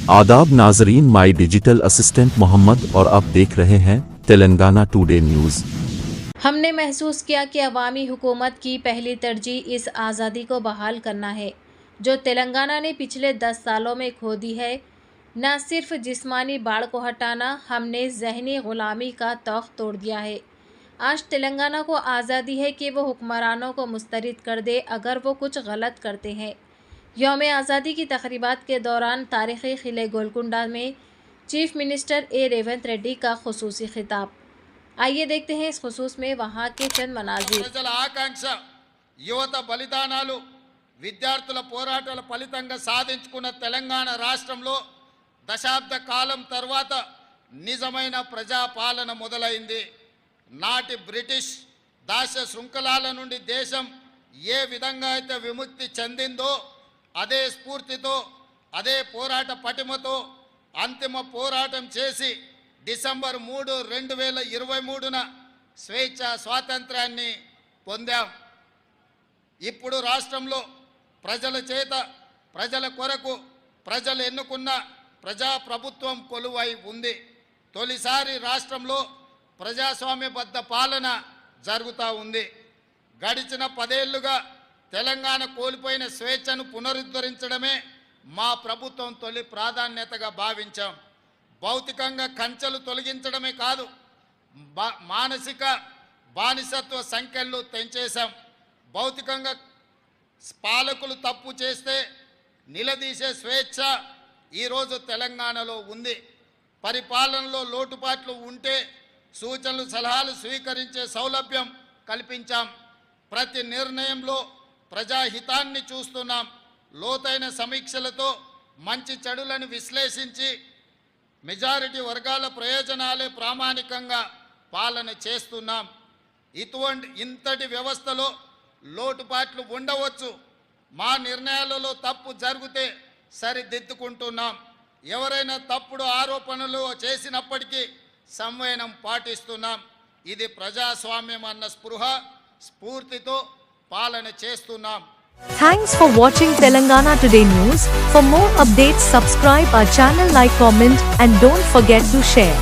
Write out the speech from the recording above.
आदाब नाजरीन, my digital assistant Mohammad और आप देख रहे हैं तेलंगाना टुडे न्यूज़। हमने महसूस किया कि अवामी हुकूमत की पहली तरजीह इस आज़ादी को बहाल करना है जो तेलंगाना ने पिछले 10 सालों में खो दी है। न सिर्फ जिस्मानी बाढ़ को हटाना, हमने जहनी ग़ुलामी का तौक़ तोड़ दिया है। आज तेलंगाना को आज़ादी है कि वो हुक्मरानों को मुस्तरद कर दे अगर वो कुछ गलत करते हैं। यौम आज़ादी की तक़रीबात के दौरान तारीख़ी क़िले गोलकुंडा में चीफ मिनिस्टर ए रेवंत रेड्डी का ख़ुसूसी खिताब। आइए देखते हैं इस खुसूस में वहाँ के चंद मनाज़िर। ప్రజల ఆకాంక్ష యువత బలిదానాలు విద్యార్థుల పోరాటాల ఫలితంగా సాధించుకున్న తెలంగాణ రాష్ట్రంలో దశాబ్ద కాలం తర్వాత నిజమైన ప్రజాపాలన మొదలైంది. నాటి బ్రిటిష్ దాస్య శృంఖలాల నుండి దేశం ఏ విధంగా అయితే విముక్తి చెందిందో అదే స్ఫూర్తితో అదే పోరాట పటిమతో అంతిమ పోరాటం చేసి డిసెంబర్ 3, 2023న స్వేచ్ఛ స్వాతంత్రాన్ని పొందాం. ఇప్పుడు రాష్ట్రంలో ప్రజల చేత ప్రజల కొరకు ప్రజలు ఎన్నుకున్న ప్రజాప్రభుత్వం కొలువై ఉంది. తొలిసారి రాష్ట్రంలో ప్రజాస్వామ్యబద్ధ పాలన జరుగుతూ ఉంది. గడిచిన 10 ఏళ్లుగా తెలంగాణ కోల్పోయిన స్వేచ్ఛను పునరుద్ధరించడమే మా ప్రభుత్వం తొలి ప్రాధాన్యతగా భావించాం. భౌతికంగా కంచెలు తొలగించడమే కాదు, మానసిక బానిసత్వ సంఖ్యలు తెంచేశాం. భౌతికంగా పాలకులు తప్పు చేస్తే నిలదీసే స్వేచ్ఛ ఈరోజు తెలంగాణలో ఉంది. పరిపాలనలో లోటుపాట్లు ఉంటే సూచనలు సలహాలు స్వీకరించే సౌలభ్యం కల్పించాం. ప్రతి నిర్ణయంలో ప్రజాహితాన్ని చూస్తున్నాం. లోతైన సమీక్షలతో మంచి చెడులను విశ్లేషించి మెజారిటీ వర్గాల ప్రయోజనాలే ప్రామాణికంగా పాలన చేస్తున్నాం. ఇంతటి వ్యవస్థలో లోటుపాట్లు ఉండవచ్చు. మా నిర్ణయాలలో తప్పు జరిగితే సరిదిద్దుకుంటున్నాం. ఎవరైనా తప్పుడు ఆరోపణలు చేసినప్పటికీ సంవయనం పాటిస్తున్నాం. ఇది ప్రజాస్వామ్యం అన్న స్ఫూర్తితో పాలన చేస్తున్నాం. Thanks for watching Telangana Today News. For more updates, subscribe our channel, like, comment, and don't forget to share.